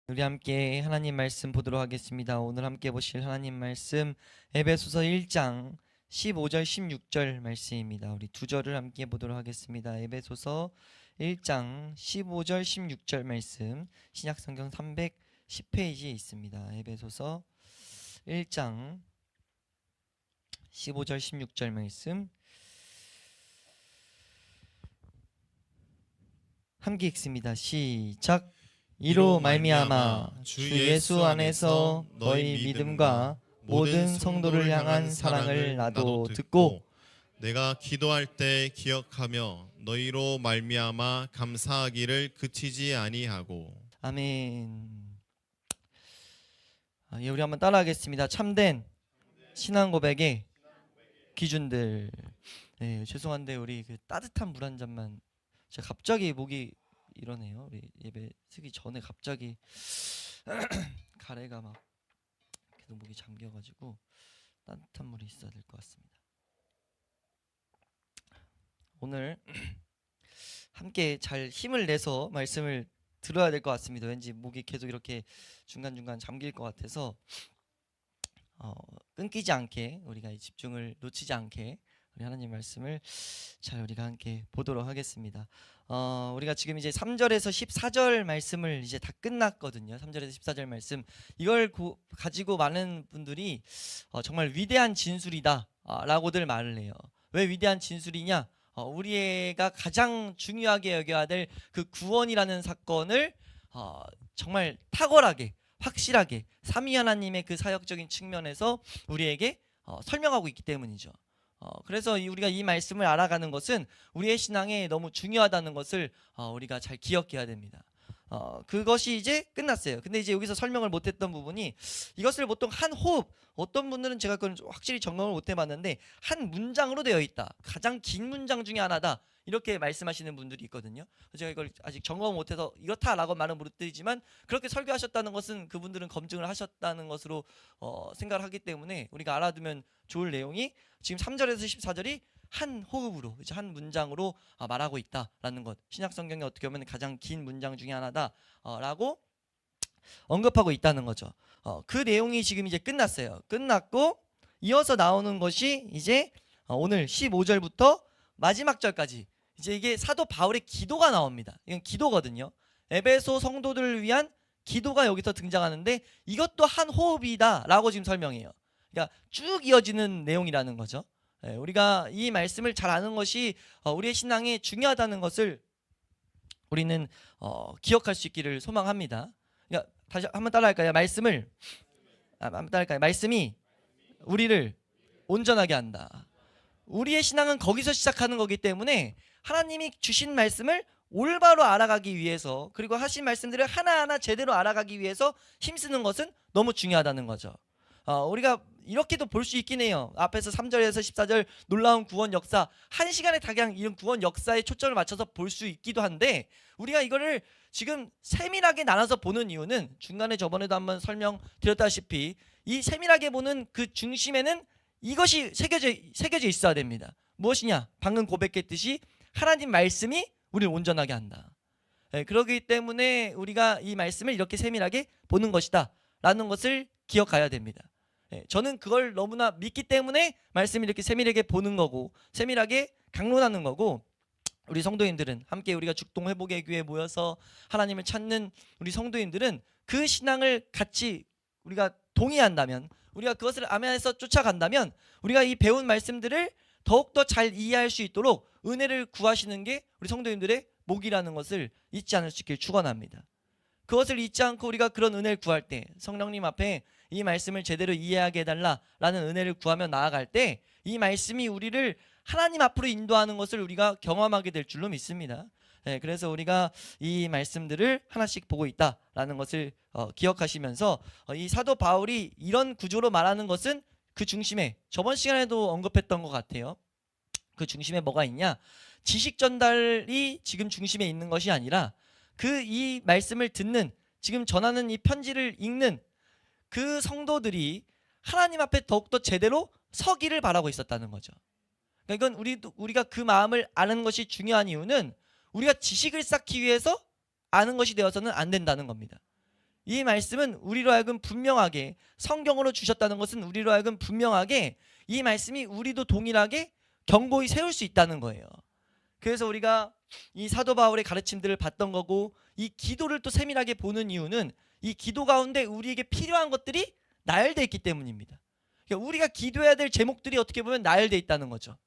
우리 함께 하나님 말씀 보도록 하겠습니다. 오늘 함께 보실 하나님 말씀 에베소서 1장 15절 16절 말씀입니다. 우리 두 절을 함께 보도록 하겠습니다. 에베소서 1장 15절 16절 말씀 신약성경 310페이지에 있습니다. 에베소서 1장 15절 16절 말씀 함께 읽습니다. 시작. 이로 말미암아 주 예수 안에서 너희 믿음과 모든 성도를 향한 사랑을 나도 듣고 내가 기도할 때 기억하며 너희로 말미암아 감사하기를 그치지 아니하고. 아멘. 우리 한번 따라하겠습니다. 참된 신앙 고백의 기준들. 네, 죄송한데 우리 그 따뜻한 물 한 잔만. 제가 갑자기 목이 이러네요. 우리 예배 쓰기 전에 갑자기 가래가 막 계속 목이 잠겨가지고 따뜻한 물이 있어야 될 것 같습니다. 오늘 함께 잘 힘을 내서 말씀을 들어야 될 것 같습니다. 왠지 목이 계속 이렇게 중간중간 잠길 것 같아서 끊기지 않게 우리가 이 집중을 놓치지 않게 우리 하나님 말씀을 잘 우리가 함께 보도록 하겠습니다. 우리가 지금 이제 3절에서 14절 말씀을 이제 다 끝났거든요. 3절에서 14절 말씀 이걸 가지고 많은 분들이 정말 위대한 진술이다 라고들 말을 해요. 왜 위대한 진술이냐? 우리가 가장 중요하게 여겨야 될 그 구원이라는 사건을 정말 탁월하게 확실하게 삼위 하나님의 그 사역적인 측면에서 우리에게 설명하고 있기 때문이죠. 그래서 우리가 이 말씀을 알아가는 것은 우리의 신앙에 너무 중요하다는 것을 우리가 잘 기억해야 됩니다. 그것이 이제 끝났어요. 근데 이제 여기서 설명을 못했던 부분이 이것을 보통 한 호흡, 어떤 분들은 제가 그건 확실히 점검을 못해봤는데 한 문장으로 되어 있다, 가장 긴 문장 중에 하나다, 이렇게 말씀하시는 분들이 있거든요. 제가 이걸 아직 점검을 못해서 이렇다라고 말은 못 드리지만 그렇게 설교하셨다는 것은 그분들은 검증을 하셨다는 것으로 생각을 하기 때문에 우리가 알아두면 좋을 내용이 지금 3절에서 14절이 한 호흡으로 이제 한 문장으로 말하고 있다라는 것, 신약 성경에 어떻게 보면 가장 긴 문장 중에 하나다라고 언급하고 있다는 거죠. 그 내용이 지금 이제 끝났어요. 끝났고 이어서 나오는 것이 이제 오늘 15절부터 마지막 절까지 이제 이게 사도 바울의 기도가 나옵니다. 이건 기도거든요. 에베소 성도들을 위한 기도가 여기서 등장하는데 이것도 한 호흡이다라고 지금 설명해요. 그러니까 쭉 이어지는 내용이라는 거죠. 우리가 이 말씀을 잘 아는 것이 우리의 신앙에 중요하다는 것을 우리는 기억할 수 있기를 소망합니다. 그러니까 다시 한번 따라할까요? 한번 따라할까요? 말씀이 우리를 온전하게 한다. 우리의 신앙은 거기서 시작하는 거기 때문에 하나님이 주신 말씀을 올바로 알아가기 위해서, 그리고 하신 말씀들을 하나하나 제대로 알아가기 위해서 힘쓰는 것은 너무 중요하다는 거죠. 우리가 이렇게도 볼 수 있긴 해요. 앞에서 3절에서 14절 놀라운 구원 역사, 한 시간에 다 그냥 이런 구원 역사에 초점을 맞춰서 볼 수 있기도 한데, 우리가 이거를 지금 세밀하게 나눠서 보는 이유는 중간에 저번에도 한번 설명드렸다시피 이 세밀하게 보는 그 중심에는 이것이 새겨져 있어야 됩니다. 무엇이냐? 방금 고백했듯이 하나님 말씀이 우리를 온전하게 한다. 그렇기 때문에 우리가 이 말씀을 이렇게 세밀하게 보는 것이다 라는 것을 기억해야 됩니다. 저는 그걸 너무나 믿기 때문에 말씀을 이렇게 세밀하게 보는 거고, 세밀하게 강론하는 거고, 우리 성도인들은 함께 우리가 죽동회복의 교회에 모여서 하나님을 찾는 우리 성도인들은 그 신앙을 같이 우리가 동의한다면, 우리가 그것을 아멘해서 쫓아간다면 우리가 이 배운 말씀들을 더욱더 잘 이해할 수 있도록 은혜를 구하시는 게 우리 성도님들의 목이라는 것을 잊지 않을 수 있길 축원합니다. 그것을 잊지 않고 우리가 그런 은혜를 구할 때, 성령님 앞에 이 말씀을 제대로 이해하게 해달라라는 은혜를 구하며 나아갈 때 이 말씀이 우리를 하나님 앞으로 인도하는 것을 우리가 경험하게 될 줄로 믿습니다. 그래서 우리가 이 말씀들을 하나씩 보고 있다라는 것을 기억하시면서 이 사도 바울이 이런 구조로 말하는 것은 그 중심에, 저번 시간에도 언급했던 것 같아요. 그 중심에 뭐가 있냐? 지식 전달이 지금 중심에 있는 것이 아니라 그 이 말씀을 듣는, 지금 전하는 이 편지를 읽는 그 성도들이 하나님 앞에 더욱더 제대로 서기를 바라고 있었다는 거죠. 그러니까 이건 우리가 그 마음을 아는 것이 중요한 이유는 우리가 지식을 쌓기 위해서 아는 것이 되어서는 안 된다는 겁니다. 이 말씀은 우리로 하여금 분명하게 성경으로 주셨다는 것은 우리로 하여금 분명하게 이 말씀이 우리도 동일하게 경고히 세울 수 있다는 거예요. 그래서 우리가 이 사도 바울의 가르침들을 봤던 거고 이 기도를 또 세밀하게 보는 이유는 이 기도 가운데 우리에게 필요한 것들이 나열되어 있기 때문입니다. 그러니까 우리가 기도해야 될 제목들이 어떻게 보면 나열되어 있다는 거죠.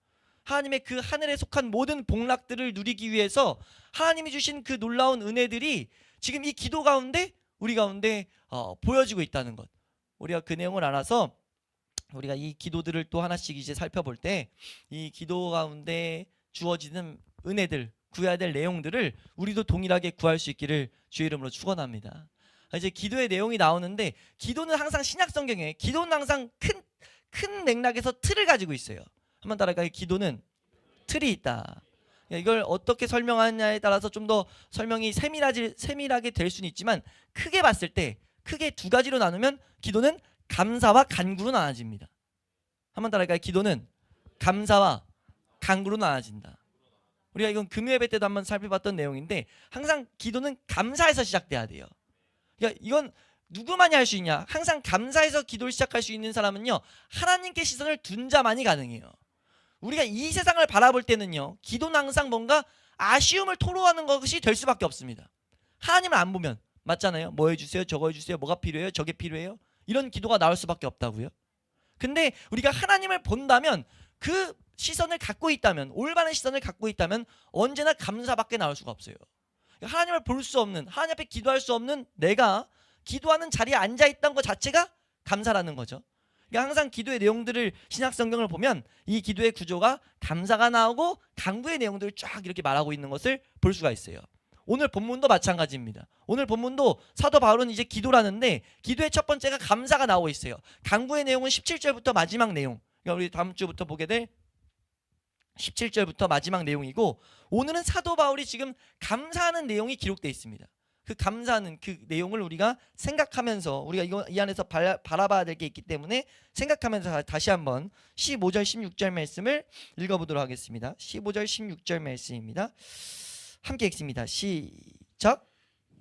하나님의 그 하늘에 속한 모든 복락들을 누리기 위해서 하나님이 주신 그 놀라운 은혜들이 지금 이 기도 가운데 우리 가운데 보여지고 있다는 것. 우리가 그 내용을 알아서 우리가 이 기도들을 또 하나씩 이제 살펴볼 때 이 기도 가운데 주어지는 은혜들, 구해야 될 내용들을 우리도 동일하게 구할 수 있기를 주의 이름으로 축원합니다. 이제 기도의 내용이 나오는데 기도는 항상 신약 성경에 기도는 항상 큰 맥락에서 틀을 가지고 있어요. 한번 따라할까요? 기도는 틀이 있다. 이걸 어떻게 설명하느냐에 따라서 좀 더 설명이 세밀하게 될 수는 있지만 크게 봤을 때 크게 두 가지로 나누면 기도는 감사와 간구로 나눠집니다. 한번 따라할까요? 기도는 감사와 간구로 나눠진다. 우리가 이건 금요예배 때도 한번 살펴봤던 내용인데 항상 기도는 감사에서 시작돼야 돼요. 그러니까 이건 누구만이 할 수 있냐? 항상 감사해서 기도를 시작할 수 있는 사람은요, 하나님께 시선을 둔 자만이 가능해요. 우리가 이 세상을 바라볼 때는요, 기도는 항상 뭔가 아쉬움을 토로하는 것이 될 수밖에 없습니다. 하나님을 안 보면. 맞잖아요. 뭐 해주세요, 저거 해주세요, 뭐가 필요해요, 저게 필요해요, 이런 기도가 나올 수밖에 없다고요. 근데 우리가 하나님을 본다면, 그 시선을 갖고 있다면, 올바른 시선을 갖고 있다면 언제나 감사밖에 나올 수가 없어요. 하나님을 볼 수 없는, 하나님 앞에 기도할 수 없는 내가 기도하는 자리에 앉아있다는 것 자체가 감사라는 거죠. 그러니까 항상 기도의 내용들을 신약 성경을 보면 이 기도의 구조가 감사가 나오고 간구의 내용들을 쫙 이렇게 말하고 있는 것을 볼 수가 있어요. 오늘 본문도 마찬가지입니다. 오늘 본문도 사도 바울은 이제 기도라는데 기도의 첫 번째가 감사가 나오고 있어요. 간구의 내용은 17절부터 마지막 내용, 그러니까 우리 다음 주부터 보게 될 17절부터 마지막 내용이고, 오늘은 사도 바울이 지금 감사하는 내용이 기록되어 있습니다. 그 감사하는 그 내용을 우리가 생각하면서 우리가 이 안에서 바라봐야 될 게 있기 때문에 생각하면서 다시 한번 15절 16절 말씀을 읽어보도록 하겠습니다. 15절 16절 말씀입니다. 함께 읽습니다. 시작.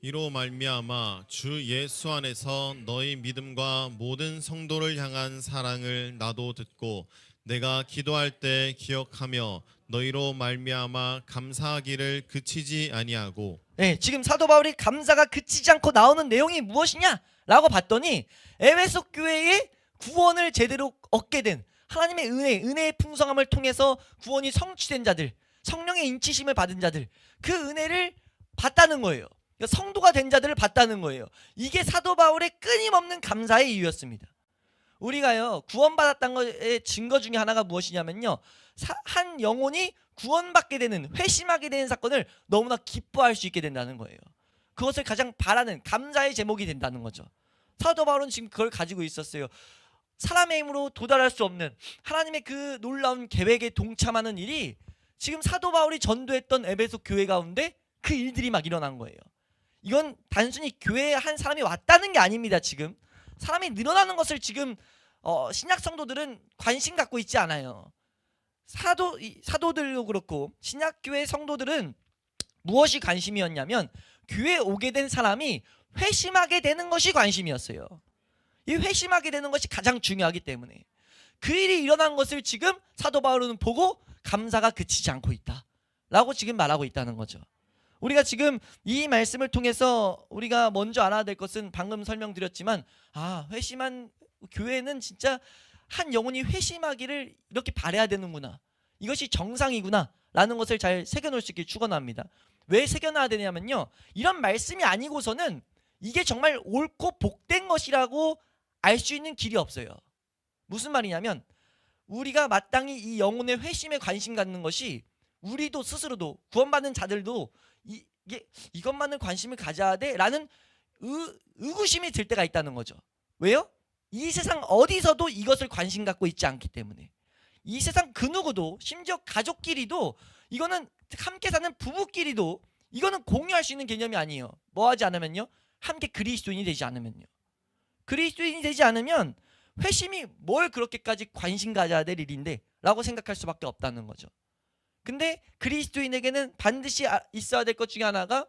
이로 말미암아 주 예수 안에서 너희 믿음과 모든 성도를 향한 사랑을 나도 듣고 내가 기도할 때 기억하며 너희로 말미암아 감사하기를 그치지 아니하고. 네, 지금 사도 바울이 감사가 그치지 않고 나오는 내용이 무엇이냐라고 봤더니 에베소 교회의 구원을 제대로 얻게 된 하나님의 은혜의 풍성함을 통해서 구원이 성취된 자들, 성령의 인치심을 받은 자들, 그 은혜를 봤다는 거예요. 그러니까 성도가 된 자들을 봤다는 거예요. 이게 사도 바울의 끊임없는 감사의 이유였습니다. 우리가요, 구원받았다는 것의 증거 중에 하나가 무엇이냐면요, 한 영혼이 구원받게 되는, 회심하게 되는 사건을 너무나 기뻐할 수 있게 된다는 거예요. 그것을 가장 바라는 감사의 제목이 된다는 거죠. 사도 바울은 지금 그걸 가지고 있었어요. 사람의 힘으로 도달할 수 없는 하나님의 그 놀라운 계획에 동참하는 일이 지금 사도 바울이 전도했던 에베소 교회 가운데 그 일들이 막 일어난 거예요. 이건 단순히 교회에 한 사람이 왔다는 게 아닙니다. 지금 사람이 늘어나는 것을 지금 신약 성도들은 관심 갖고 있지 않아요. 사도들도 그렇고 신약교회 성도들은 무엇이 관심이었냐면 교회에 오게 된 사람이 회심하게 되는 것이 관심이었어요. 이 회심하게 되는 것이 가장 중요하기 때문에 그 일이 일어난 것을 지금 사도 바울은 보고 감사가 그치지 않고 있다라고 지금 말하고 있다는 거죠. 우리가 지금 이 말씀을 통해서 우리가 먼저 알아야 될 것은 방금 설명드렸지만, 회심한 교회는 진짜 한 영혼이 회심하기를 이렇게 바라야 되는구나, 이것이 정상이구나 라는 것을 잘 새겨놓을 수 있길 축원합니다. 왜 새겨놔야 되냐면요, 이런 말씀이 아니고서는 이게 정말 옳고 복된 것이라고 알 수 있는 길이 없어요. 무슨 말이냐면 우리가 마땅히 이 영혼의 회심에 관심 갖는 것이 우리도 스스로도 구원받는 자들도 이것만을 관심을 가져야 돼라는 의구심이 들 때가 있다는 거죠. 왜요? 이 세상 어디서도 이것을 관심 갖고 있지 않기 때문에. 이 세상 그 누구도, 심지어 가족끼리도, 이거는 함께 사는 부부끼리도 이거는 공유할 수 있는 개념이 아니에요. 뭐 하지 않으면요, 함께 그리스도인이 되지 않으면요. 그리스도인이 되지 않으면 회심이 뭘 그렇게까지 관심 가져야 될 일인데 라고 생각할 수밖에 없다는 거죠. 근데 그리스도인에게는 반드시 있어야 될 것 중에 하나가,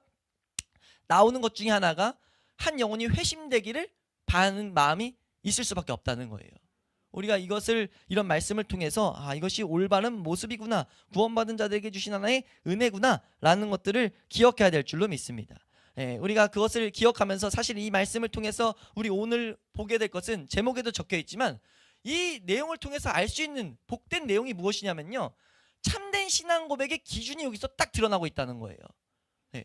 나오는 것 중에 하나가 한 영혼이 회심되기를 바라는 마음이 있을 수밖에 없다는 거예요. 우리가 이런 말씀을 통해서 이것이 올바른 모습이구나, 구원받은 자들에게 주신 하나의 은혜구나 라는 것들을 기억해야 될 줄로 믿습니다. 우리가 그것을 기억하면서 사실 이 말씀을 통해서 우리 오늘 보게 될 것은 제목에도 적혀 있지만 이 내용을 통해서 알 수 있는 복된 내용이 무엇이냐면요, 참된 신앙 고백의 기준이 여기서 딱 드러나고 있다는 거예요.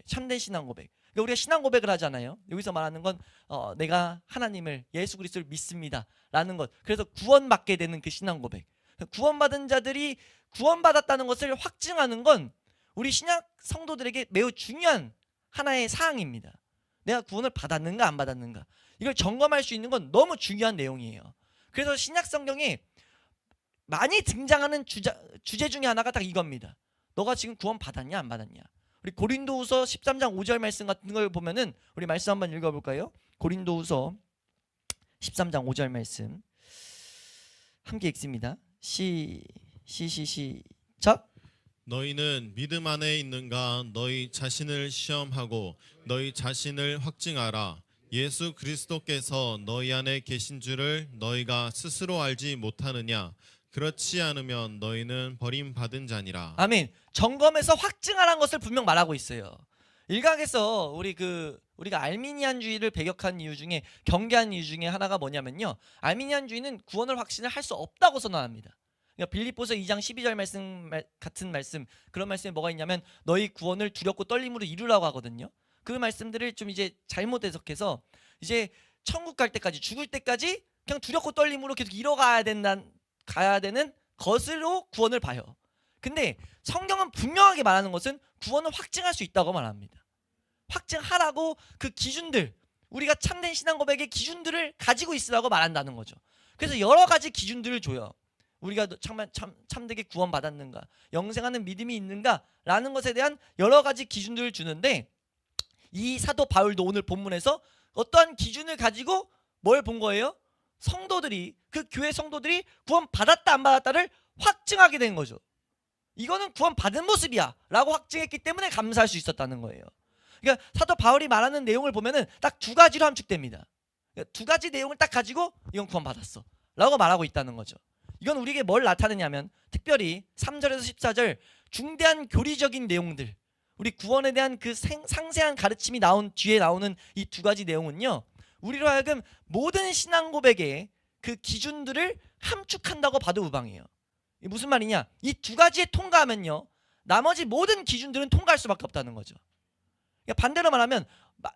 참된 신앙 고백. 그러니까 우리가 신앙 고백을 하잖아요. 여기서 말하는 건 내가 하나님을, 예수 그리스도를 믿습니다 라는 것. 그래서 구원받게 되는 그 신앙 고백. 구원받은 자들이 구원받았다는 것을 확증하는 건 우리 신약 성도들에게 매우 중요한 하나의 사항입니다. 내가 구원을 받았는가 안 받았는가, 이걸 점검할 수 있는 건 너무 중요한 내용이에요. 그래서 신약 성경에 많이 등장하는 주제 중에 하나가 딱 이겁니다. 너가 지금 구원 받았냐 안 받았냐. 우리 고린도후서 13장 5절 말씀 같은 걸 보면은 우리 말씀 한번 읽어볼까요? 고린도후서 13장 5절 말씀 함께 읽습니다. 시작. 너희는 믿음 안에 있는가 너희 자신을 시험하고 너희 자신을 확증하라. 예수 그리스도께서 너희 안에 계신 줄을 너희가 스스로 알지 못하느냐. 그렇지 않으면 너희는 버림받은 자니라. 아멘. 점검해서 확증하라는 것을 분명 말하고 있어요. 일각에서 우리가 알미니안주의를 배격한 이유 중에, 경계한 이유 중에 하나가 뭐냐면요, 알미니안주의는 구원을 확신을 할 수 없다고 선언합니다. 그러니까 빌립보서 2장 12절 말씀 같은 말씀, 그런 말씀에 뭐가 있냐면 너희 구원을 두렵고 떨림으로 이루라고 하거든요. 그 말씀들을 좀 이제 잘못 해석해서 이제 천국 갈 때까지, 죽을 때까지 그냥 두렵고 떨림으로 계속 가야 되는 것으로 구원을 봐요. 근데 성경은 분명하게 말하는 것은 구원을 확증할 수 있다고 말합니다. 확증하라고, 그 기준들, 우리가 참된 신앙 고백의 기준들을 가지고 있으라고 말한다는 거죠. 그래서 여러 가지 기준들을 줘요. 우리가 참되게 구원받았는가, 영생하는 믿음이 있는가 라는 것에 대한 여러 가지 기준들을 주는데, 이 사도 바울도 오늘 본문에서 어떠한 기준을 가지고 뭘 본 거예요? 성도들이, 그 교회 성도들이 구원 받았다 안 받았다를 확증하게 된 거죠. 이거는 구원 받은 모습이야 라고 확증했기 때문에 감사할 수 있었다는 거예요. 그러니까 사도 바울이 말하는 내용을 보면은 딱 두 가지로 함축됩니다. 그러니까 두 가지 내용을 딱 가지고 이건 구원 받았어 라고 말하고 있다는 거죠. 이건 우리에게 뭘 나타내냐면, 특별히 3절에서 14절 중대한 교리적인 내용들, 우리 구원에 대한 그 상세한 가르침이 뒤에 나오는 이 두 가지 내용은요, 우리로 하여금 모든 신앙 고백의 그 기준들을 함축한다고 봐도 무방해요. 무슨 말이냐? 이 두 가지에 통과하면요, 나머지 모든 기준들은 통과할 수밖에 없다는 거죠. 그러니까 반대로 말하면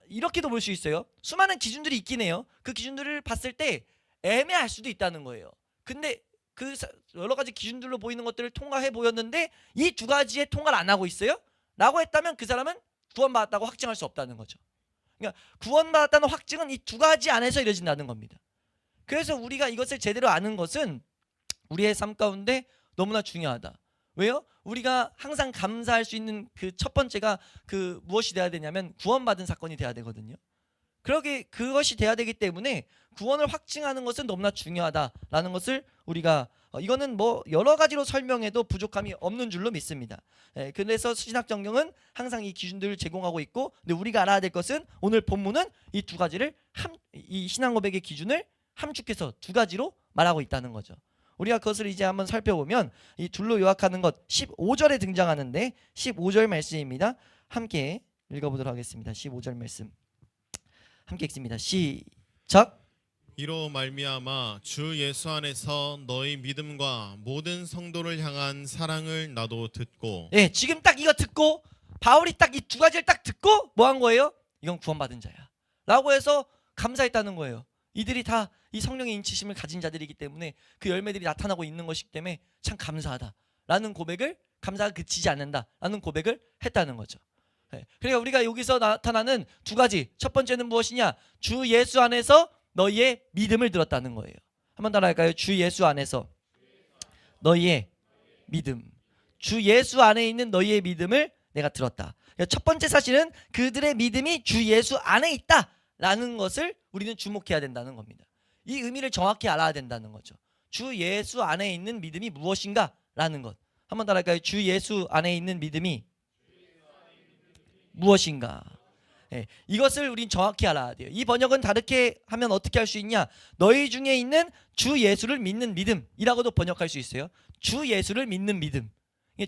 이렇게도 볼 수 있어요. 수많은 기준들이 있긴 해요. 그 기준들을 봤을 때 애매할 수도 있다는 거예요. 근데 그 여러 가지 기준들로 보이는 것들을 통과해 보였는데 이 두 가지에 통과를 안 하고 있어요? 라고 했다면 그 사람은 구원받았다고 확증할 수 없다는 거죠. 그러니까 구원받았다는 확증은 이 두 가지 안에서 이루어진다는 겁니다. 그래서 우리가 이것을 제대로 아는 것은 우리의 삶 가운데 너무나 중요하다. 왜요? 우리가 항상 감사할 수 있는 그 첫 번째가 무엇이 돼야 되냐면 구원받은 사건이 돼야 되거든요. 그것이 돼야 되기 때문에 구원을 확증하는 것은 너무나 중요하다라는 것을 우리가 이거는 뭐 여러 가지로 설명해도 부족함이 없는 줄로 믿습니다. 그래서 신학정경은 항상 이 기준들을 제공하고 있고, 근데 우리가 알아야 될 것은 오늘 본문은 이 두 가지를 이 신앙 고백의 기준을 함축해서 두 가지로 말하고 있다는 거죠. 우리가 그것을 이제 한번 살펴보면 이 둘로 요약하는 것 15절에 등장하는데 15절 말씀입니다. 함께 읽어보도록 하겠습니다. 15절 말씀 함께 읽습니다. 시작. 이로 말미암아 주 예수 안에서 너희 믿음과 모든 성도를 향한 사랑을 나도 듣고. 네, 지금 딱 이거 듣고 바울이 딱 이 두 가지를 딱 듣고 뭐 한 거예요? 이건 구원받은 자야 라고 해서 감사했다는 거예요. 이들이 다 이 성령의 인치심을 가진 자들이기 때문에 그 열매들이 나타나고 있는 것이기 때문에 참 감사하다라는 고백을, 감사가 그치지 않는다라는 고백을 했다는 거죠. 그러니까 우리가 여기서 나타나는 두 가지, 첫 번째는 무엇이냐? 주 예수 안에서 너희의 믿음을 들었다는 거예요. 한번 따라할까요? 주 예수 안에서 너희의 믿음. 주 예수 안에 있는 너희의 믿음을 내가 들었다. 그러니까 첫 번째 사실은 그들의 믿음이 주 예수 안에 있다라는 것을 우리는 주목해야 된다는 겁니다. 이 의미를 정확히 알아야 된다는 거죠. 주 예수 안에 있는 믿음이 무엇인가라는 것. 한번 따라할까요? 주 예수 안에 있는 믿음이 무엇인가? 이것을 우린 정확히 알아야 돼요. 이 번역은 다르게 하면 어떻게 할 수 있냐? 너희 중에 있는 주 예수를 믿는 믿음이라고도 번역할 수 있어요. 주 예수를 믿는 믿음.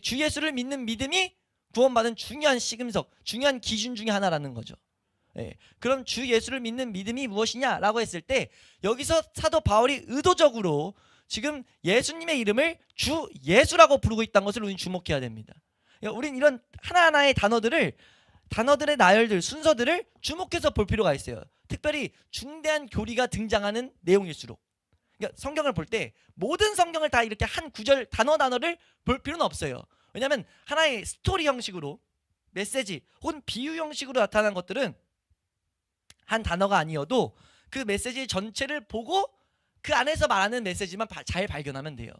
주 예수를 믿는 믿음이 구원받은 중요한 시금석, 중요한 기준 중에 하나라는 거죠. 그럼 주 예수를 믿는 믿음이 무엇이냐라고 했을 때 여기서 사도 바울이 의도적으로 지금 예수님의 이름을 주 예수라고 부르고 있다는 것을 우리는 주목해야 됩니다. 우린 이런 하나하나의 단어들의 나열들, 순서들을 주목해서 볼 필요가 있어요. 특별히 중대한 교리가 등장하는 내용일수록. 그러니까 성경을 볼 때 모든 성경을 다 이렇게 한 구절 단어를 볼 필요는 없어요. 왜냐하면 하나의 스토리 형식으로 메시지 혹은 비유 형식으로 나타난 것들은 한 단어가 아니어도 그 메시지 전체를 보고 그 안에서 말하는 메시지만 잘 발견하면 돼요.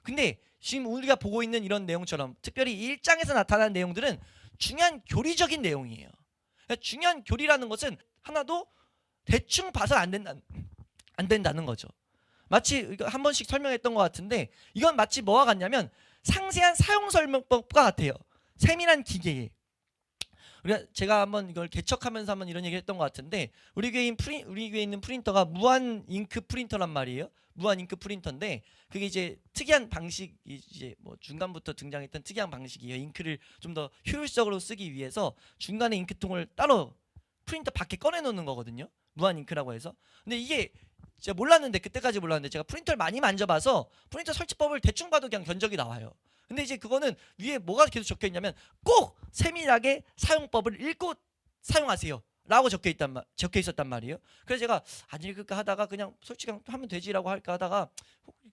근데 지금 우리가 보고 있는 이런 내용처럼 특별히 1장에서 나타난 내용들은 중요한 교리적인 내용이에요. 그러니까 중요한 교리라는 것은 하나도 대충 봐서 안 된다는 거죠. 마치 한 번씩 설명했던 것 같은데 이건 마치 뭐와 같냐면 상세한 사용 설명법과 같아요. 세밀한 기계에. 제가 한번 이걸 개척하면서 한번 이런 얘기를 했던 것 같은데 우리 교회에 있는 프린터가 무한 잉크 프린터란 말이에요. 무한 잉크 프린터인데 그게 이제 특이한 방식, 이제 뭐 중간부터 등장했던 특이한 방식이에요. 잉크를 좀 더 효율적으로 쓰기 위해서 중간에 잉크통을 따로 프린터 밖에 꺼내 놓는 거거든요. 무한 잉크라고 해서. 근데 이게 제가 몰랐는데, 그때까지 몰랐는데 제가 프린터를 많이 만져봐서 프린터 설치법을 대충 봐도 그냥 견적이 나와요. 근데 이제 그거는 위에 뭐가 계속 적혀 있냐면 꼭 세밀하게 사용법을 읽고 사용하세요 라고 적혀 있었단 말이에요. 그래서 제가 안 읽을까 하다가 그냥 솔직히 하면 되지라고 할까 하다가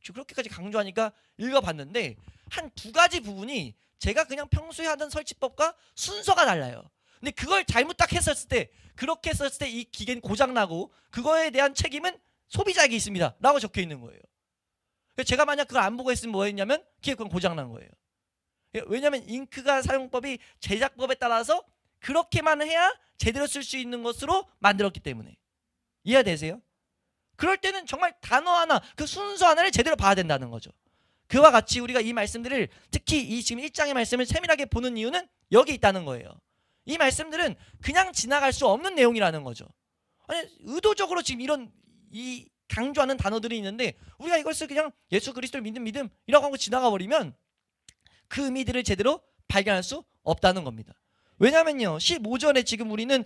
그렇게까지 강조하니까 읽어봤는데 한 두 가지 부분이 제가 그냥 평소에 하던 설치법과 순서가 달라요. 근데 그걸 잘못 딱 했었을 때, 그렇게 했었을 때 이 기계는 고장나고 그거에 대한 책임은 소비자에게 있습니다 라고 적혀 있는 거예요. 제가 만약 그걸 안 보고 했으면 뭐 했냐면 기계가 고장난 거예요. 왜냐하면 잉크가 사용법이 제작법에 따라서 그렇게만 해야 제대로 쓸 수 있는 것으로 만들었기 때문에. 이해되세요? 그럴 때는 정말 단어 하나, 그 순서 하나를 제대로 봐야 된다는 거죠. 그와 같이 우리가 이 말씀들을, 특히 이 지금 1장의 말씀을 세밀하게 보는 이유는 여기 있다는 거예요. 이 말씀들은 그냥 지나갈 수 없는 내용이라는 거죠. 아니, 의도적으로 지금 이 강조하는 단어들이 있는데 우리가 이것을 그냥 예수 그리스도를 믿는 믿음이라고 하고 지나가 버리면 그 의미들을 제대로 발견할 수 없다는 겁니다. 왜냐면요, 15절에 지금 우리는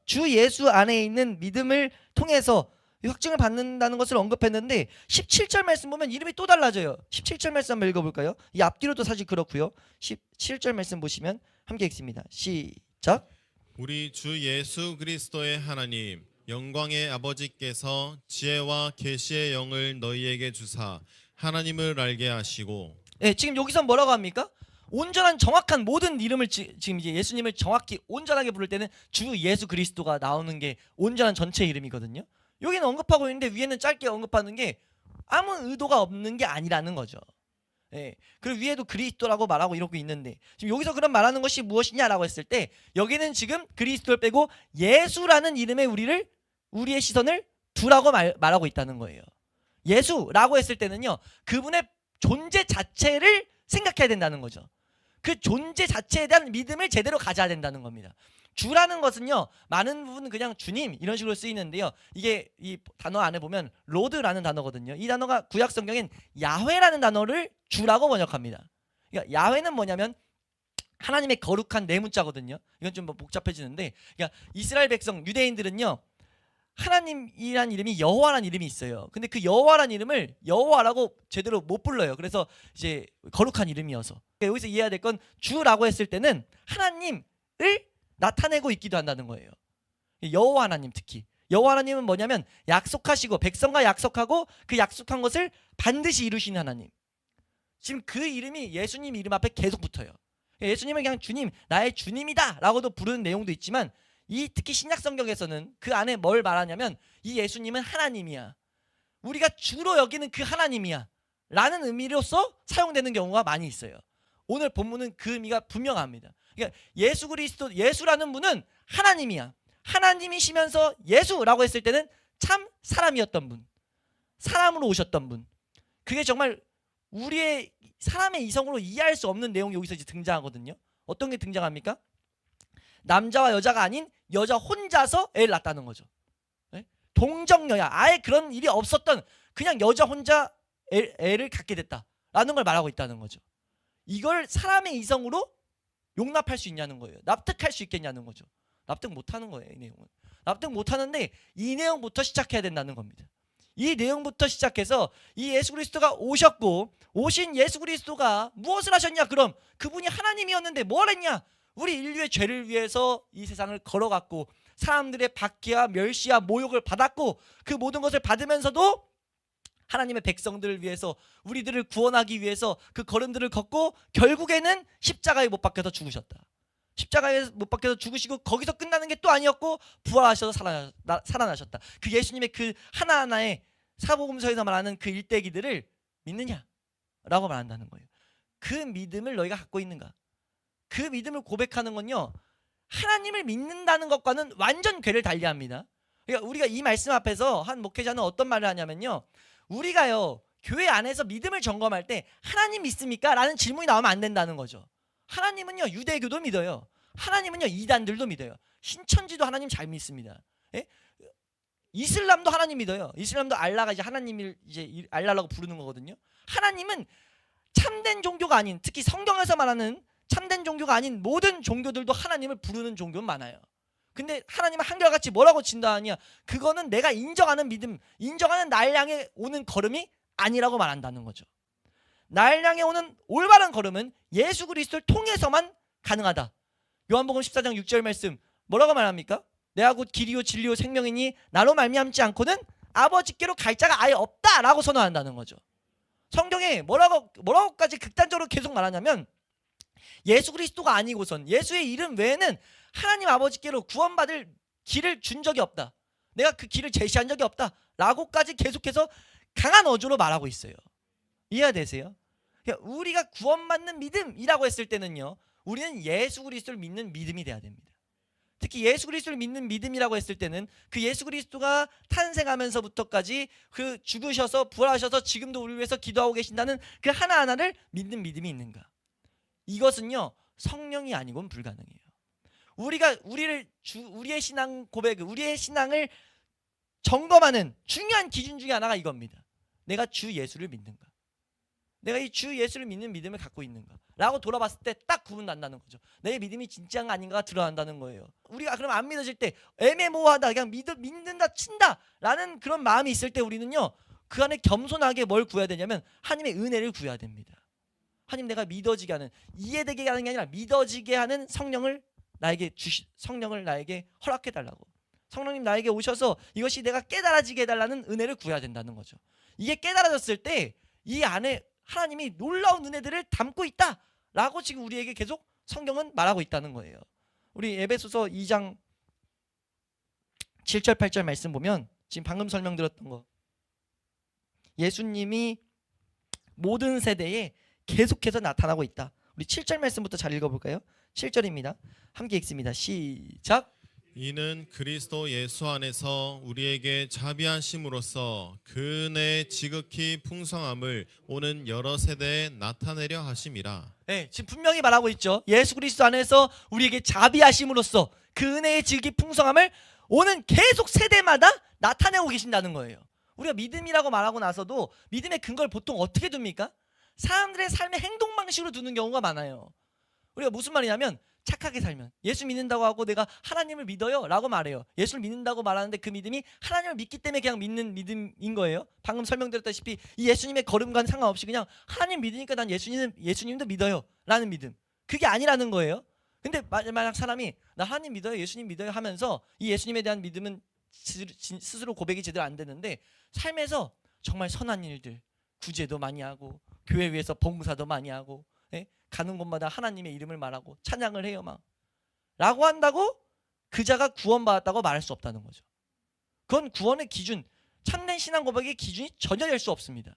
주 예수 안에 있는 믿음을 통해서 확증을 받는다는 것을 언급했는데 17절 말씀 보면 이름이 또 달라져요. 17절 말씀 한번 읽어볼까요? 이 앞뒤로도 사실 그렇고요. 17절 말씀 보시면 함께 읽습니다. 시작. 우리 주 예수 그리스도의 하나님 영광의 아버지께서 지혜와 계시의 영을 너희에게 주사 하나님을 알게 하시고. 지금 여기서 뭐라고 합니까? 온전한 정확한 모든 이름을 지금 이제 예수님을 정확히 온전하게 부를 때는 주 예수 그리스도가 나오는 게 온전한 전체 이름이거든요. 여기는 언급하고 있는데 위에는 짧게 언급하는 게 아무 의도가 없는 게 아니라는 거죠. 그리고 위에도 그리스도라고 말하고 이러고 있는데 지금 여기서 그럼 말하는 것이 무엇이냐라고 했을 때 여기는 지금 그리스도를 빼고 예수라는 이름에 우리의 시선을 두라고 말하고 있다는 거예요. 예수라고 했을 때는요, 그분의 존재 자체를 생각해야 된다는 거죠. 그 존재 자체에 대한 믿음을 제대로 가져야 된다는 겁니다. 주라는 것은요, 많은 부분은 그냥 주님 이런 식으로 쓰이는데요, 이게 이 단어 안에 보면 로드라는 단어거든요. 이 단어가 구약 성경엔 야훼라는 단어를 주라고 번역합니다. 그러니까 야훼는 뭐냐면 하나님의 거룩한 내문자거든요. 이건 좀 복잡해지는데, 그러니까 이스라엘 백성 유대인들은요, 하나님이란 이름이 여호와라는 이름이 있어요. 근데 그 여호와라는 이름을 여호와라고 제대로 못 불러요. 그래서 이제 거룩한 이름이어서. 그러니까 여기서 이해해야 될 건 주라고 했을 때는 하나님을 나타내고 있기도 한다는 거예요. 여호와 하나님, 특히 여호와 하나님은 뭐냐면 약속하시고 백성과 약속하고 그 약속한 것을 반드시 이루시는 하나님. 지금 그 이름이 예수님 이름 앞에 계속 붙어요. 예수님을 그냥 주님, 나의 주님이다 라고도 부르는 내용도 있지만 특히 신약 성경에서는 그 안에 뭘 말하냐면 이 예수님은 하나님이야, 우리가 주로 여기는 그 하나님이야 라는 의미로서 사용되는 경우가 많이 있어요. 오늘 본문은 그 의미가 분명합니다. 그러니까 예수 그리스도, 예수라는 분은 하나님이야. 하나님이시면서 예수라고 했을 때는 참 사람이었던 분, 사람으로 오셨던 분. 그게 정말 우리의 사람의 이성으로 이해할 수 없는 내용이 여기서 이제 등장하거든요. 어떤 게 등장합니까? 남자와 여자가 아닌 여자 혼자서 애를 낳았다는 거죠. 네? 동정녀야. 아예 그런 일이 없었던 그냥 여자 혼자 애를 갖게 됐다라는 걸 말하고 있다는 거죠. 이걸 사람의 이성으로 용납할 수 있냐는 거예요. 납득할 수 있겠냐는 거죠. 납득 못하는 거예요. 이 내용은. 납득 못하는데 이 내용부터 시작해야 된다는 겁니다. 이 내용부터 시작해서 이 예수 그리스도가 오셨고 오신 예수 그리스도가 무엇을 하셨냐? 그럼 그분이 하나님이었는데 뭘 했냐? 우리 인류의 죄를 위해서 이 세상을 걸어갔고 사람들의 박해와 멸시와 모욕을 받았고 그 모든 것을 받으면서도 하나님의 백성들을 위해서 우리들을 구원하기 위해서 그 걸음들을 걷고 결국에는 십자가에 못 박혀서 죽으셨다. 십자가에 못 박혀서 죽으시고 거기서 끝나는 게 또 아니었고 부활하셔서 살아나셨다. 그 예수님의 그 하나하나의 사복음서에서 말하는 그 일대기들을 믿느냐? 라고 말한다는 거예요. 그 믿음을 너희가 갖고 있는가? 그 믿음을 고백하는 건요, 하나님을 믿는다는 것과는 완전 궤를 달리합니다. 그러니까 우리가 이 말씀 앞에서 한 목회자는 어떤 말을 하냐면요, 우리가요 교회 안에서 믿음을 점검할 때 하나님 믿습니까? 라는 질문이 나오면 안 된다는 거죠. 하나님은요 유대교도 믿어요. 하나님은요 이단들도 믿어요. 신천지도 하나님 잘 믿습니다. 예? 이슬람도 하나님 믿어요. 이슬람도 알라가 이제 하나님을 이제 알라라고 부르는 거거든요. 하나님은 참된 종교가 아닌, 특히 성경에서 말하는 참된 종교가 아닌 모든 종교들도 하나님을 부르는 종교는 많아요. 근데 하나님은 한결같이 뭐라고 진단하냐? 그거는 내가 인정하는 믿음, 인정하는 날 향해 오는 걸음이 아니라고 말한다는 거죠. 날 향해 오는 올바른 걸음은 예수 그리스도를 통해서만 가능하다. 요한복음 14장 6절 말씀 뭐라고 말합니까? 내가 곧 길이요 진리요 생명이니 나로 말미암지 않고는 아버지께로 갈 자가 아예 없다라고 선언한다는 거죠. 성경에 뭐라고까지 극단적으로 계속 말하냐면 예수 그리스도가 아니고선 예수의 이름 외에는 하나님 아버지께로 구원받을 길을 준 적이 없다. 내가 그 길을 제시한 적이 없다. 라고까지 계속해서 강한 어조로 말하고 있어요. 이해가 되세요? 그러니까 우리가 구원받는 믿음이라고 했을 때는요, 우리는 예수 그리스도를 믿는 믿음이 돼야 됩니다. 특히 예수 그리스도를 믿는 믿음이라고 했을 때는 그 예수 그리스도가 탄생하면서부터까지 그 죽으셔서 부활하셔서 지금도 우리를 위해서 기도하고 계신다는 그 하나하나를 믿는 믿음이 있는가? 이것은요 성령이 아니고는 불가능해요. 우리가 우리의 신앙 고백, 우리의 신앙을 점검하는 중요한 기준 중에 하나가 이겁니다. 내가 주 예수를 믿는가? 내가 이 주 예수를 믿는 믿음을 갖고 있는가? 라고 돌아봤을 때 딱 구분 난다는 거죠. 내 믿음이 진짜가 아닌가가 드러난다는 거예요. 우리가 그럼 안 믿어질 때 애매모호하다, 그냥 믿는다 친다 라는 그런 마음이 있을 때 우리는요 그 안에 겸손하게 뭘 구해야 되냐면 하나님의 은혜를 구해야 됩니다. 하나님, 내가 믿어지게 하는, 이해되게 하는 게 아니라 믿어지게 하는 성령을 나에게 허락해 달라고. 성령님 나에게 오셔서 이것이 내가 깨달아지게 해달라는 은혜를 구해야 된다는 거죠. 이게 깨달아졌을 때 이 안에 하나님이 놀라운 은혜들을 담고 있다라고 지금 우리에게 계속 성경은 말하고 있다는 거예요. 우리 에베소서 2장 7절 8절 말씀 보면 지금 방금 설명드렸던 거, 예수님이 모든 세대에 계속해서 나타나고 있다. 우리 7절 말씀부터 잘 읽어볼까요? 7절입니다. 함께 읽습니다. 시작. 이는 그리스도 예수 안에서 우리에게 자비하심으로써 그 은혜의 지극히 풍성함을 오는 여러 세대에 나타내려 하심이라. 네, 지금 분명히 말하고 있죠. 예수 그리스도 안에서 우리에게 자비하심으로써 그 은혜의 지극히 풍성함을 오는 계속 세대마다 나타내고 계신다는 거예요. 우리가 믿음이라고 말하고 나서도 믿음의 근거를 보통 어떻게 둡니까? 사람들의 삶의 행동 방식으로 두는 경우가 많아요. 우리가 무슨 말이냐면 착하게 살면, 예수 믿는다고 하고 내가 하나님을 믿어요 라고 말해요. 예수를 믿는다고 말하는데 그 믿음이 하나님을 믿기 때문에 그냥 믿는 믿음인 거예요. 방금 설명드렸다시피 이 예수님의 걸음과는 상관없이 그냥 하나님 믿으니까 난 예수님도 믿어요 라는 믿음, 그게 아니라는 거예요. 근데 만약 사람이 나 하나님 믿어요, 예수님 믿어요 하면서 이 예수님에 대한 믿음은 스스로 고백이 제대로 안 되는데 삶에서 정말 선한 일들, 구제도 많이 하고 교회 위해서 봉사도 많이 하고, 예? 가는 곳마다 하나님의 이름을 말하고 찬양을 해요 막 라고 한다고 그 자가 구원받았다고 말할 수 없다는 거죠. 그건 구원의 기준, 참된 신앙 고백의 기준이 전혀 될 수 없습니다.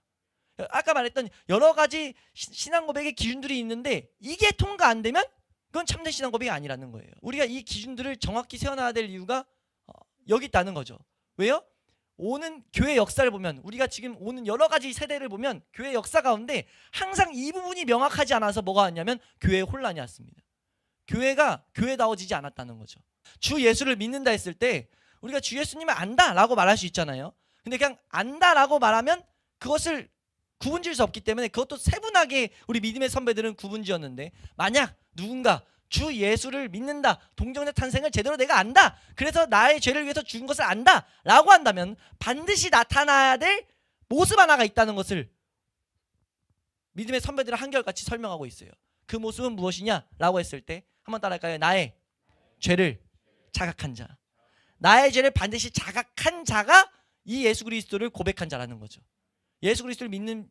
아까 말했던 여러 가지 신앙 고백의 기준들이 있는데 이게 통과 안 되면 그건 참된 신앙 고백이 아니라는 거예요. 우리가 이 기준들을 정확히 세워놔야 될 이유가 여기 있다는 거죠. 왜요? 오는 교회 역사를 보면, 우리가 지금 오는 여러 가지 세대를 보면 교회 역사 가운데 항상 이 부분이 명확하지 않아서 뭐가 왔냐면 교회의 혼란이 왔습니다. 교회가 교회다워지지 않았다는 거죠. 주 예수를 믿는다 했을 때 우리가 주 예수님을 안다라고 말할 수 있잖아요. 근데 그냥 안다라고 말하면 그것을 구분지을 수 없기 때문에 그것도 세분하게 우리 믿음의 선배들은 구분지었는데, 만약 누군가 주 예수를 믿는다, 동정녀 탄생을 제대로 내가 안다, 그래서 나의 죄를 위해서 죽은 것을 안다 라고 한다면 반드시 나타나야 될 모습 하나가 있다는 것을 믿음의 선배들은 한결같이 설명하고 있어요. 그 모습은 무엇이냐라고 했을 때 한번 따라할까요? 나의 죄를 자각한 자. 나의 죄를 반드시 자각한 자가 이 예수 그리스도를 고백한 자라는 거죠. 예수 그리스도를 믿는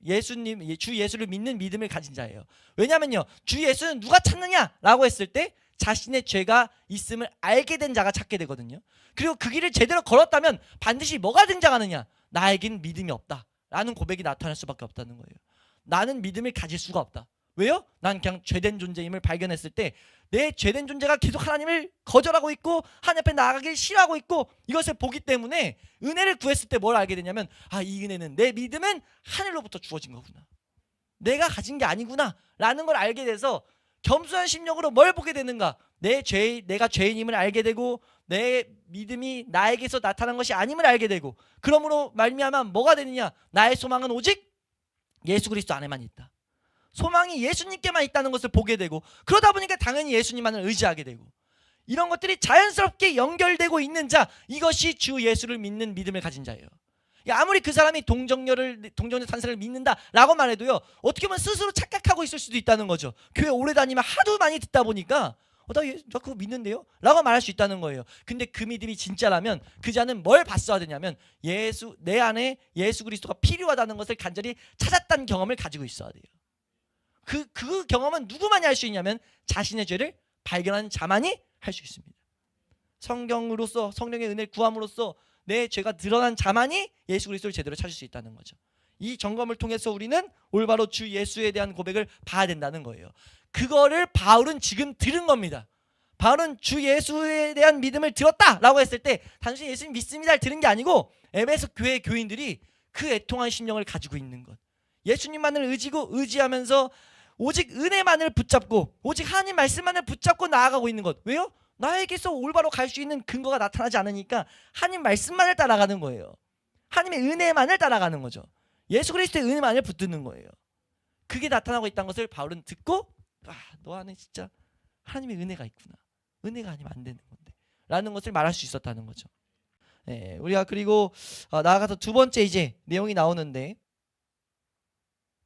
주 예수를 믿는 믿음을 가진 자예요. 왜냐면요, 주 예수는 누가 찾느냐라고 했을 때 자신의 죄가 있음을 알게 된 자가 찾게 되거든요. 그리고 그 길을 제대로 걸었다면 반드시 뭐가 등장하느냐? 나에겐 믿음이 없다라는 고백이 나타날 수밖에 없다는 거예요. 나는 믿음을 가질 수가 없다. 왜요? 난 그냥 죄된 존재임을 발견했을 때 내 죄된 존재가 계속 하나님을 거절하고 있고 하나님 앞에 나아가길 싫어하고 있고 이것을 보기 때문에 은혜를 구했을 때 뭘 알게 되냐면, 아, 이 은혜는, 내 믿음은 하늘로부터 주어진 거구나, 내가 가진 게 아니구나 라는 걸 알게 돼서 겸손한 심령으로 뭘 보게 되는가? 내가 죄인임을 알게 되고 내 믿음이 나에게서 나타난 것이 아님을 알게 되고, 그러므로 말미암아 뭐가 되느냐? 나의 소망은 오직 예수 그리스도 안에만 있다. 소망이 예수님께만 있다는 것을 보게 되고, 그러다 보니까 당연히 예수님만을 의지하게 되고, 이런 것들이 자연스럽게 연결되고 있는 자, 이것이 주 예수를 믿는 믿음을 가진 자예요. 아무리 그 사람이 동정녀 탄생을 믿는다라고 말해도요, 어떻게 보면 스스로 착각하고 있을 수도 있다는 거죠. 교회 오래 다니면 하도 많이 듣다 보니까 나 그거 믿는데요? 라고 말할 수 있다는 거예요. 근데 그 믿음이 진짜라면 그 자는 뭘 봤어야 되냐면, 내 안에 예수 그리스도가 필요하다는 것을 간절히 찾았다는 경험을 가지고 있어야 돼요. 그 경험은 누구만이 할 수 있냐면 자신의 죄를 발견한 자만이 할 수 있습니다. 성경으로서, 성령의 은혜를 구함으로써 내 죄가 드러난 자만이 예수 그리스도를 제대로 찾을 수 있다는 거죠. 이 점검을 통해서 우리는 올바로 주 예수에 대한 고백을 봐야 된다는 거예요. 그거를 바울은 지금 들은 겁니다. 바울은 주 예수에 대한 믿음을 들었다라고 했을 때 단순히 예수님 믿습니다를 들은 게 아니고, 에베소 교회 교인들이 그 애통한 심령을 가지고 있는 것, 예수님만을 의지하면서 오직 은혜만을 붙잡고 오직 하나님 말씀만을 붙잡고 나아가고 있는 것. 왜요? 나에게서 올바로 갈 수 있는 근거가 나타나지 않으니까 하나님 말씀만을 따라가는 거예요. 하나님의 은혜만을 따라가는 거죠. 예수 그리스도의 은혜만을 붙드는 거예요. 그게 나타나고 있다는 것을 바울은 듣고, 너 안에 진짜 하나님의 은혜가 있구나, 은혜가 아니면 안 되는 건데 라는 것을 말할 수 있었다는 거죠. 우리가 그리고 나아가서 두 번째 이제 내용이 나오는데,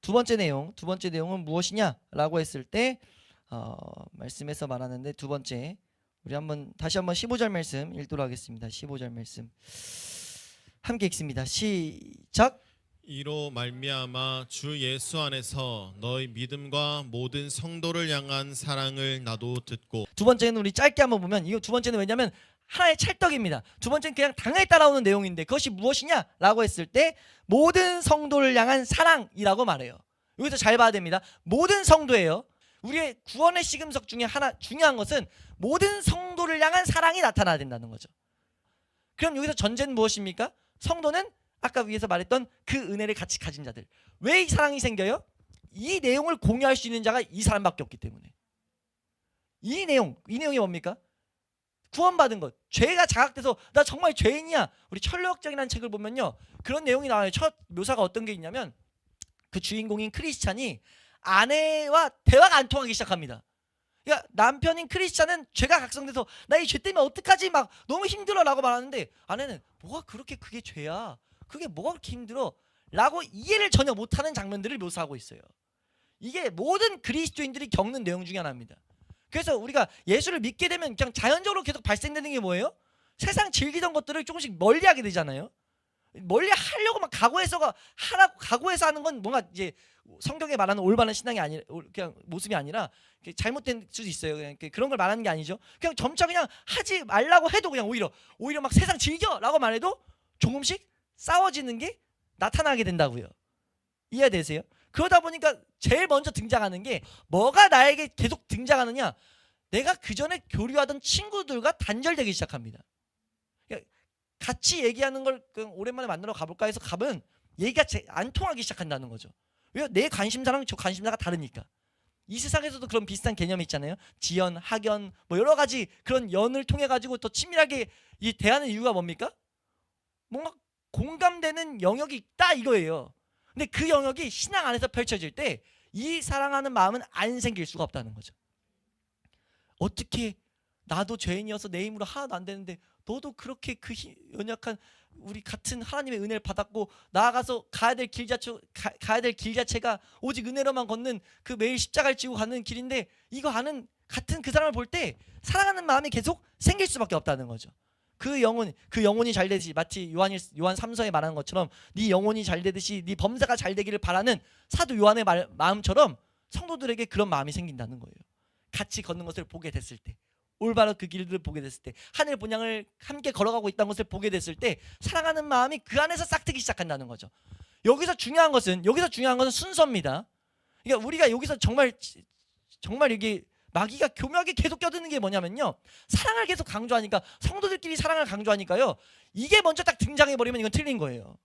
두 번째 내용은 무엇이냐라고 했을 때 말씀에서 말하는데, 두 번째 우리 다시 한번 15절 말씀 읽도록 하겠습니다. 15절 말씀 함께 읽습니다. 시작. 이로 말미암아 주 예수 안에서 너희 믿음과 모든 성도를 향한 사랑을 나도 듣고. 두 번째는 우리 짧게 한번 보면, 이거 두 번째는 왜냐면 하나의 찰떡입니다. 두 번째는 그냥 당연히 따라오는 내용인데, 그것이 무엇이냐라고 했을 때 모든 성도를 향한 사랑이라고 말해요. 여기서 잘 봐야 됩니다. 모든 성도예요. 우리의 구원의 시금석 중에 하나 중요한 것은 모든 성도를 향한 사랑이 나타나야 된다는 거죠. 그럼 여기서 전제는 무엇입니까? 성도는 아까 위에서 말했던 그 은혜를 같이 가진 자들. 왜 이 사랑이 생겨요? 이 내용을 공유할 수 있는 자가 이 사람밖에 없기 때문에. 이 내용이 뭡니까? 구원받은 것, 죄가 자각돼서 나 정말 죄인이야. 우리 천력정이라는 책을 보면요, 그런 내용이 나와요. 첫 묘사가 어떤 게 있냐면, 그 주인공인 크리스찬이 아내와 대화가 안 통하기 시작합니다. 그러니까 남편인 크리스찬은 죄가 각성돼서 나 이 죄 때문에 어떡하지, 막 너무 힘들어 라고 말하는데, 아내는 뭐가 그렇게 그게 죄야, 그게 뭐가 그렇게 힘들어 라고 이해를 전혀 못하는 장면들을 묘사하고 있어요. 이게 모든 그리스도인들이 겪는 내용 중에 하나입니다. 그래서 우리가 예수를 믿게 되면 그냥 자연적으로 계속 발생되는 게 뭐예요? 세상 즐기던 것들을 조금씩 멀리하게 되잖아요. 멀리 하려고 막 각오해서 하는 건 뭔가 이제 성경에 말하는 올바른 신앙이 아니라, 그냥 모습이 아니라 잘못된 수도 있어요. 그냥 그런 걸 말하는 게 아니죠. 그냥 점차 그냥 하지 말라고 해도 그냥 오히려 막 세상 즐겨라고 말해도 조금씩 싸워지는 게 나타나게 된다고요. 이해되세요? 그러다 보니까 제일 먼저 등장하는 게 뭐가 나에게 계속 등장하느냐? 내가 그전에 교류하던 친구들과 단절되기 시작합니다. 그러니까 같이 얘기하는 걸 오랜만에 만나러 가볼까 해서 가면 얘기가 안 통하기 시작한다는 거죠. 왜요? 내 관심사랑 저 관심사가 다르니까. 이 세상에서도 그런 비슷한 개념이 있잖아요. 지연, 학연, 뭐 여러 가지 그런 연을 통해 가지고 더 친밀하게 이 대하는 이유가 뭡니까? 뭔가 공감되는 영역이 있다 이거예요. 근데 그 영역이 신앙 안에서 펼쳐질 때 이 사랑하는 마음은 안 생길 수가 없다는 거죠. 어떻게 나도 죄인이어서 내 힘으로 하나도 안 되는데 너도 그렇게 그 연약한 우리 같은 하나님의 은혜를 받았고 나아가서 가야 될 길 자체가 오직 은혜로만 걷는 그 매일 십자가를 지고 가는 길인데 이거 아는 같은 그 사람을 볼 때 사랑하는 마음이 계속 생길 수밖에 없다는 거죠. 그 영혼이 잘 되듯이 마치 요한 3서에 말하는 것처럼 네 영혼이 잘 되듯이 네 범사가 잘 되기를 바라는 사도 요한의 마음처럼 성도들에게 그런 마음이 생긴다는 거예요. 같이 걷는 것을 보게 됐을 때, 올바로 그 길을 보게 됐을 때, 하늘 본향을 함께 걸어가고 있다는 것을 보게 됐을 때 사랑하는 마음이 그 안에서 싹트기 시작한다는 거죠. 여기서 중요한 것은 순서입니다. 그러니까 우리가 여기서 정말 이게 마귀가 교묘하게 계속 껴드는 게 뭐냐면요, 사랑을 계속 강조하니까, 성도들끼리 사랑을 강조하니까요, 이게 먼저 딱 등장해버리면 이건 틀린 거예요.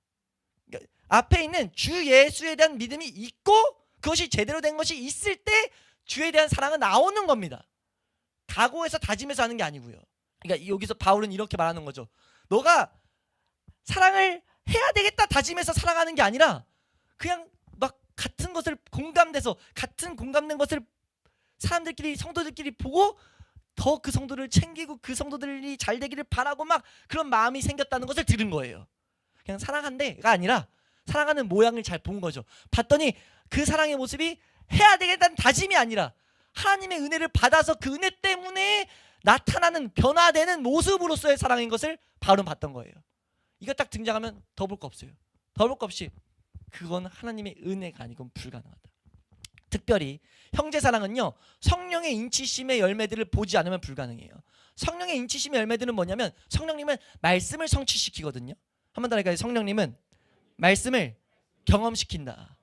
그러니까 앞에 있는 주 예수에 대한 믿음이 있고 그것이 제대로 된 것이 있을 때 주에 대한 사랑은 나오는 겁니다. 각오해서 다짐해서 하는 게 아니고요. 그러니까 여기서 바울은 이렇게 말하는 거죠. 너가 사랑을 해야 되겠다 다짐해서 사랑하는 게 아니라 그냥 막 같은 것을 공감돼서 같은 공감된 것을 사람들끼리 성도들끼리 보고 더 그 성도를 챙기고 그 성도들이 잘 되기를 바라고 막 그런 마음이 생겼다는 것을 들은 거예요. 그냥 사랑한대가 아니라 사랑하는 모양을 잘 본 거죠. 봤더니 그 사랑의 모습이 해야 되겠다는 다짐이 아니라 하나님의 은혜를 받아서 그 은혜 때문에 나타나는 변화되는 모습으로서의 사랑인 것을 바울은 봤던 거예요. 이거 딱 등장하면 더 볼 거 없어요. 더 볼 거 없이 그건 하나님의 은혜가 아니고 불가능하다. 특별히 형제 사랑은요, 성령의 인치심의 열매들을 보지 않으면 불가능해요. 성령의 인치심의 열매들은 뭐냐면 성령님은 말씀을 성취시키거든요. 한번 더 할까요? 성령님은 말씀을 경험시킨다.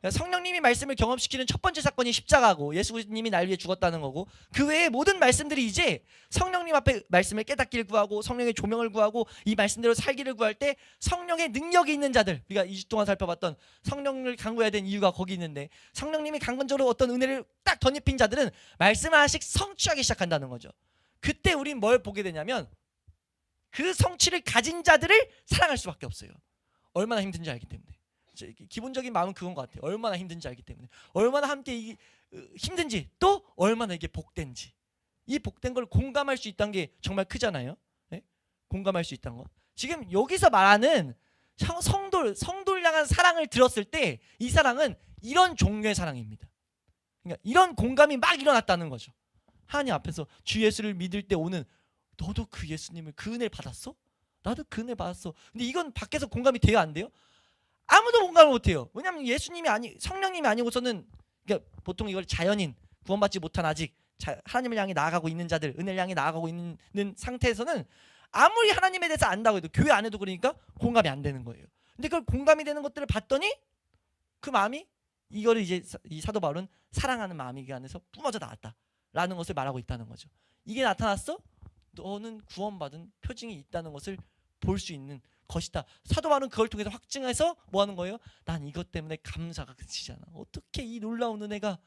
성령님이 말씀을 경험시키는 첫 번째 사건이 십자가고 예수님이 날 위해 죽었다는 거고, 그 외에 모든 말씀들이 이제 성령님 앞에 말씀을 깨닫기를 구하고 성령의 조명을 구하고 이 말씀대로 살기를 구할 때 성령의 능력이 있는 자들, 우리가 2주 동안 살펴봤던 성령을 간구해야 되는 이유가 거기 있는데, 성령님이 강건적으로 어떤 은혜를 딱 덧입힌 자들은 말씀을 하나씩 성취하기 시작한다는 거죠. 그때 우린 뭘 보게 되냐면 그 성취를 가진 자들을 사랑할 수밖에 없어요. 얼마나 힘든지 알기 때문에. 기본적인 마음은 그건 것 같아요. 얼마나 힘든지 알기 때문에, 얼마나 함께 힘든지, 또 얼마나 이게 복된지, 이 복된 걸 공감할 수 있다는 게 정말 크잖아요. 네? 공감할 수 있다는 거. 지금 여기서 말하는 성도를 향한 사랑을 들었을 때 이 사랑은 이런 종류의 사랑입니다. 그러니까 이런 공감이 막 일어났다는 거죠. 하나님 앞에서 주 예수를 믿을 때 오는, 너도 그 예수님을 그 은혜를 받았어? 나도 그 은혜 받았어. 근데 이건 밖에서 공감이 돼야 안 돼요? 아무도 공감을 못해요. 왜냐하면 성령님이 아니고서는, 그러니까 보통 이걸 자연인, 구원받지 못한 아직 하나님을 향해 나아가고 있는 자들, 은혜를 향해 나아가고 있는 상태에서는 아무리 하나님에 대해서 안다고 해도, 교회 안에도 그러니까 공감이 안 되는 거예요. 근데 그걸 공감이 되는 것들을 봤더니 그 마음이, 이거를 이제 이 사도 바울은 사랑하는 마음이 그 안에서 뿜어져 나왔다라는 것을 말하고 있다는 거죠. 이게 나타났어? 너는 구원받은 표징이 있다는 것을 볼 수 있는 것이다. 사도 바울은 그걸 통해서 확증해서 뭐 하는 거예요? 난 이것 때문에 감사가 그치잖아. 어떻게 이 놀라운 은혜가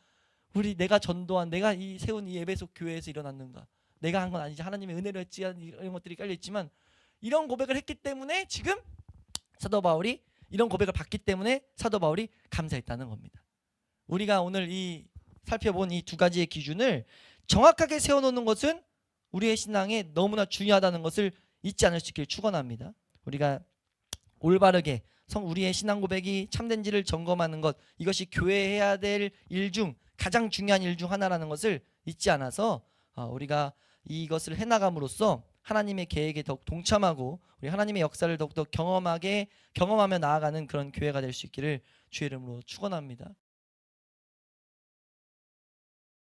내가 전도한, 내가 세운 이 에베소 교회에서 일어났는가. 내가 한 건 아니지, 하나님의 은혜로 했지, 이런 것들이 깔려있지만, 이런 고백을 했기 때문에 지금 사도 바울이, 이런 고백을 받기 때문에 사도 바울이 감사했다는 겁니다. 우리가 오늘 살펴본 이 두 가지의 기준을 정확하게 세워놓는 것은 우리의 신앙에 너무나 중요하다는 것을 잊지 않을 수 있기를 축원합니다. 우리가 올바르게 우리의 신앙 고백이 참된지를 점검하는 것, 이것이 교회에 해야 될 일 중 가장 중요한 일 중 하나라는 것을 잊지 않아서 우리가 이것을 해나감으로써 하나님의 계획에 더욱 동참하고 우리 하나님의 역사를 더욱더 경험하며 나아가는 그런 교회가 될 수 있기를 주의 이름으로 축원합니다.